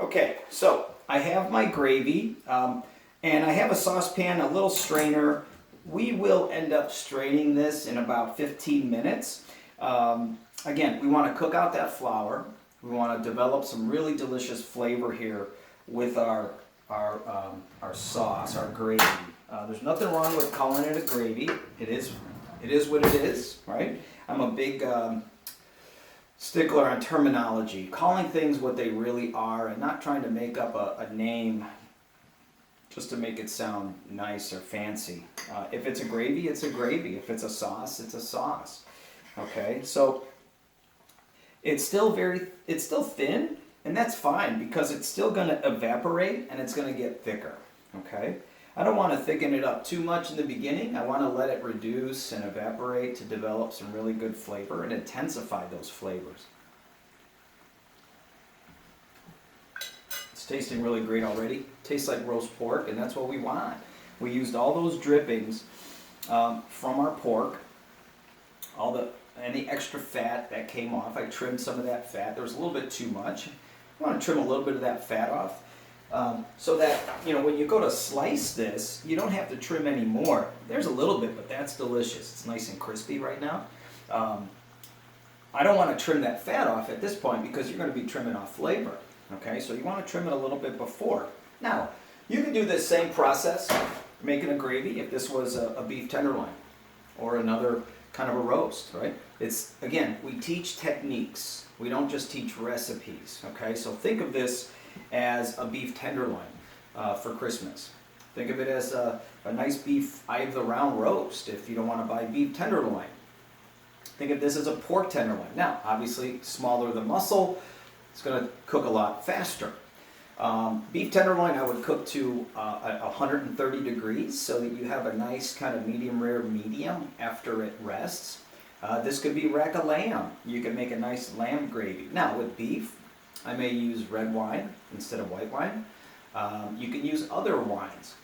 Okay, so I have my gravy, and I have a saucepan, a little strainer. We will end up straining this in about 15 minutes. Again, we want to cook out that flour. We want to develop some really delicious flavor here with our sauce, our gravy. There's nothing wrong with calling it a gravy. It is what it is, right? I'm a big stickler on terminology, calling things what they really are and not trying to make up a name just to make it sound nice or fancy. If it's a gravy, it's a gravy. If it's a sauce, it's a sauce. Okay, so it's still thin, and that's fine because it's still going to evaporate and it's going to get thicker. Okay, I don't want to thicken it up too much in the beginning. I want to let it reduce and evaporate to develop some really good flavor and intensify those flavors. It's tasting really great already. Tastes like roast pork, and that's what we want. We used all those drippings from our pork, any extra fat that came off. I trimmed some of that fat. There was a little bit too much. I want to trim a little bit of that fat off. So that, when you go to slice this, you don't have to trim any more. There's a little bit, but that's delicious. It's nice and crispy right now. I don't want to trim that fat off at this point because you're going to be trimming off flavor. Okay, so you want to trim it a little bit before. Now, you can do this same process, making a gravy, if this was a beef tenderloin or another kind of a roast, right? It's, again, we teach techniques. We don't just teach recipes, okay? So think of this as a beef tenderloin for Christmas. Think of it as a nice beef eye of the round roast if you don't want to buy beef tenderloin. Think of this as a pork tenderloin. Now, obviously, smaller the muscle, it's going to cook a lot faster. Beef tenderloin I would cook to 130 degrees so that you have a nice kind of medium rare medium after it rests. This could be rack of lamb. You can make a nice lamb gravy. Now, with beef, I may use red wine instead of white wine. You can use other wines.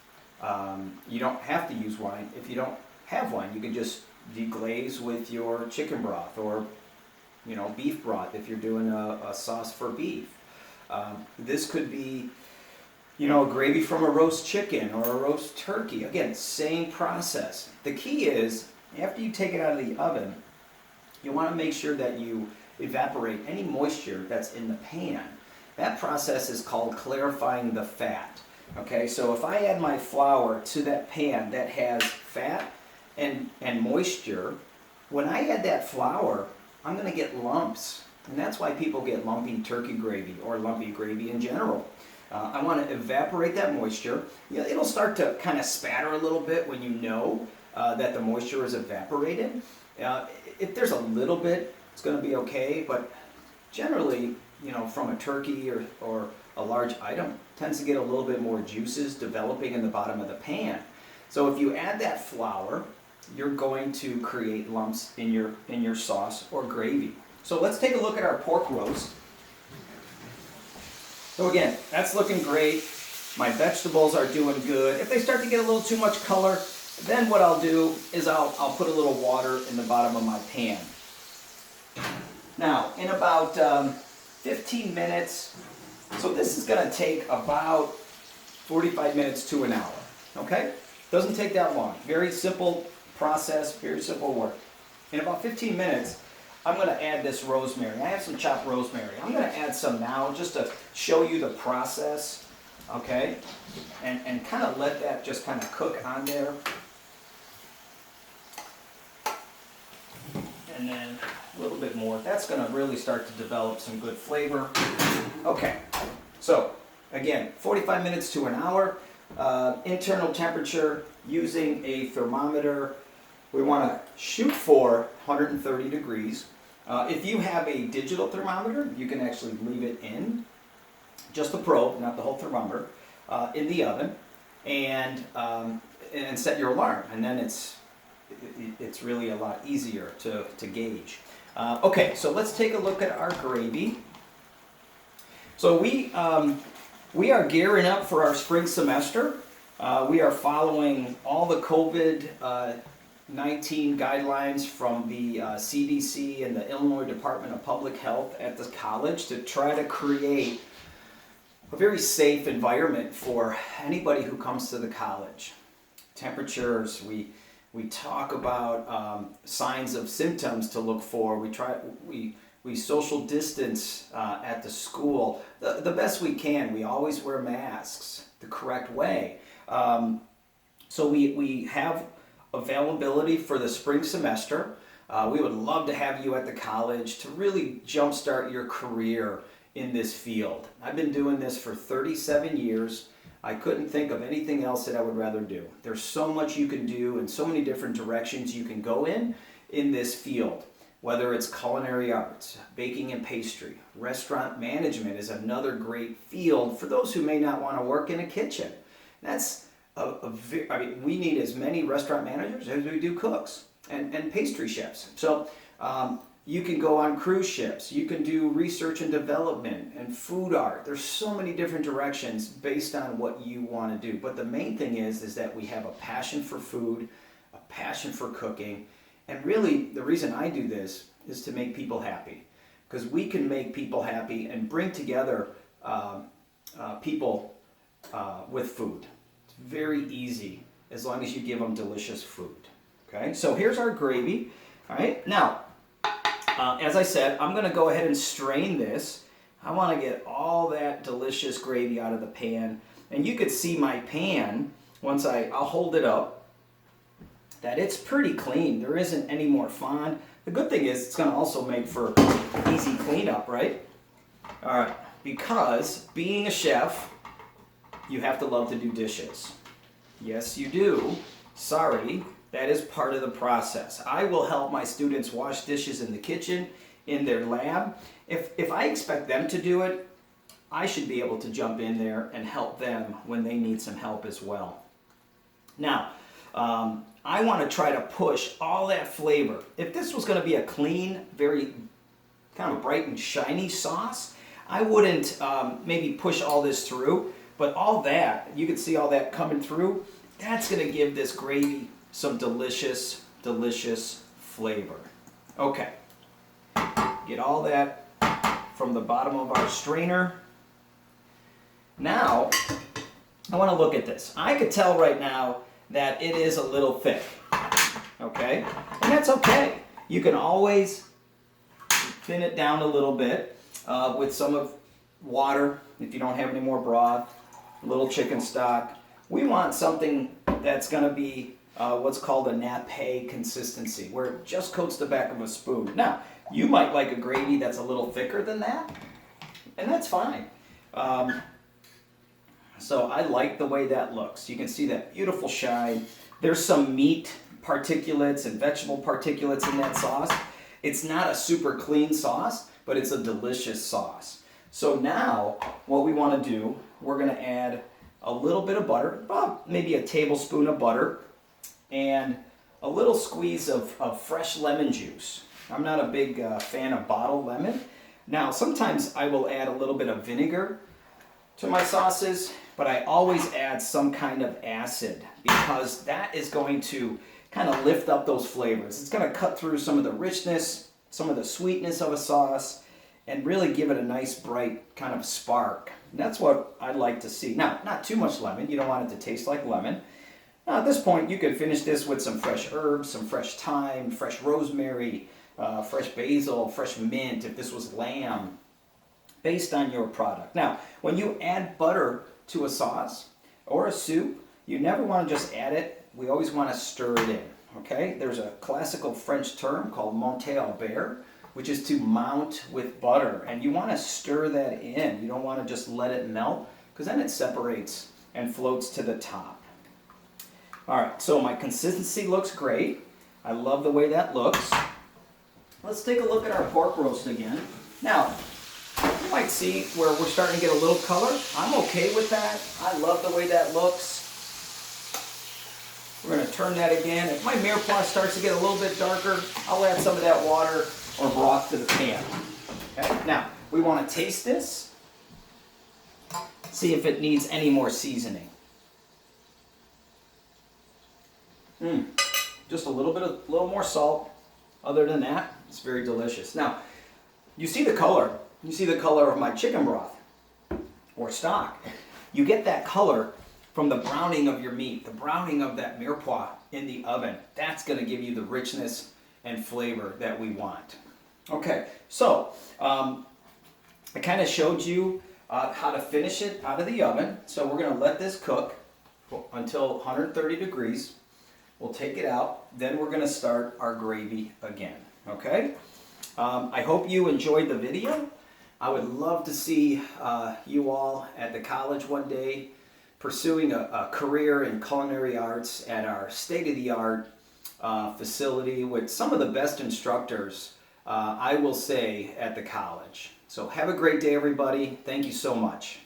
You don't have to use wine. If you don't have wine, you can just deglaze with your chicken broth or beef broth if you're doing a sauce for beef. This could be a gravy from a roast chicken or a roast turkey. Again, same process. The key is, after you take it out of the oven, you want to make sure that you evaporate any moisture that's in the pan. That process is called clarifying the fat. Okay, so if I add my flour to that pan that has fat and moisture, when I add that flour, I'm going to get lumps. And that's why people get lumpy turkey gravy or lumpy gravy in general. I want to evaporate that moisture. It'll start to kind of spatter a little bit when you know that the moisture is evaporated. If there's a little bit, it's going to be okay, but generally, from a turkey or a large item, tends to get a little bit more juices developing in the bottom of the pan. So if you add that flour, you're going to create lumps in your sauce or gravy. So let's take a look at our pork roast. So again, that's looking great. My vegetables are doing good. If they start to get a little too much color, then what I'll do is I'll put a little water in the bottom of my pan. Now, in about 15 minutes, so this is going to take about 45 minutes to an hour, okay? Doesn't take that long. Very simple process, very simple work. In about 15 minutes, I'm going to add this rosemary. I have some chopped rosemary. I'm going to add some now just to show you the process, okay? And kind of let that just kind of cook on there. And then a little bit more. That's going to really start to develop some good flavor. Okay, so again, 45 minutes to an hour. Internal temperature using a thermometer. We want to shoot for 130 degrees. If you have a digital thermometer, you can actually leave it in, just the probe, not the whole thermometer, in the oven, and set your alarm. And then it's really a lot easier to gauge. Okay, so let's take a look at our gravy. So we are gearing up for our spring semester. We are following all the COVID-19 guidelines from the CDC and the Illinois Department of Public Health at the college to try to create a very safe environment for anybody who comes to the college. Temperatures, we talk about signs of symptoms to look for. We social distance at the school the best we can. We always wear masks the correct way. So we have availability for the spring semester. We would love to have you at the college to really jumpstart your career in this field. I've been doing this for 37 years. I couldn't think of anything else that I would rather do. There's so much you can do and so many different directions you can go in this field. Whether it's culinary arts, baking and pastry, restaurant management is another great field for those who may not want to work in a kitchen. That's we need as many restaurant managers as we do cooks and pastry chefs. So you can go on cruise ships, you can do research and development and food art. There's so many different directions based on what you want to do. But the main thing is that we have a passion for food, a passion for cooking, and really the reason I do this is to make people happy. Because we can make people happy and bring together people with food. It's very easy as long as you give them delicious food. Okay, so here's our gravy. All right, now, as I said, I'm going to go ahead and strain this. I want to get all that delicious gravy out of the pan. And you could see my pan, once I'll hold it up, that it's pretty clean. There isn't any more fond. The good thing is it's going to also make for easy cleanup, right? All right, because being a chef, you have to love to do dishes. Yes, you do. Sorry. That is part of the process. I will help my students wash dishes in the kitchen, in their lab. If I expect them to do it, I should be able to jump in there and help them when they need some help as well. Now, I want to try to push all that flavor. If this was going to be a clean, very kind of bright and shiny sauce, I wouldn't maybe push all this through. But all that, you can see all that coming through, that's going to give this gravy some delicious, delicious flavor. Okay, get all that from the bottom of our strainer. Now, I want to look at this. I could tell right now that it is a little thick, okay? And that's okay. You can always thin it down a little bit with some of water if you don't have any more broth, a little chicken stock. We want something that's going to be what's called a nappe consistency, where it just coats the back of a spoon. Now, you might like a gravy that's a little thicker than that, and that's fine. So I like the way that looks. You can see that beautiful shine. There's some meat particulates and vegetable particulates in that sauce. It's not a super clean sauce, but it's a delicious sauce. So now, what we want to do, we're going to add a little bit of butter, about maybe a tablespoon of butter, and a little squeeze of fresh lemon juice. I'm not a big fan of bottled lemon. Now, sometimes I will add a little bit of vinegar to my sauces, but I always add some kind of acid because that is going to kind of lift up those flavors. It's going to cut through some of the richness, some of the sweetness of a sauce, and really give it a nice bright kind of spark. And that's what I like to see. Now, not too much lemon. You don't want it to taste like lemon. Now, at this point, you can finish this with some fresh herbs, some fresh thyme, fresh rosemary, fresh basil, fresh mint, if this was lamb, based on your product. Now, when you add butter to a sauce or a soup, you never want to just add it. We always want to stir it in, okay? There's a classical French term called monter au beurre, which is to mount with butter. And you want to stir that in. You don't want to just let it melt, because then it separates and floats to the top. All right, so my consistency looks great. I love the way that looks. Let's take a look at our pork roast again. Now, you might see where we're starting to get a little color. I'm okay with that. I love the way that looks. We're going to turn that again. If my mirepoix starts to get a little bit darker, I'll add some of that water or broth to the pan. Okay? Now, we want to taste this. See if it needs any more seasoning. Just a little more salt. Other than that, it's very delicious. Now, you see the color. You see the color of my chicken broth. or stock, you get that color from the browning of your meat, the browning of that mirepoix in the oven. That's going to give you the richness and flavor that we want. Okay, so I kind of showed you how to finish it out of the oven. So we're going to let this cook until 130 degrees. We'll take it out. Then we're going to start our gravy again. Okay? I hope you enjoyed the video. I would love to see you all at the college one day pursuing a career in culinary arts at our state-of-the-art facility with some of the best instructors, I will say, at the college. So have a great day, everybody. Thank you so much.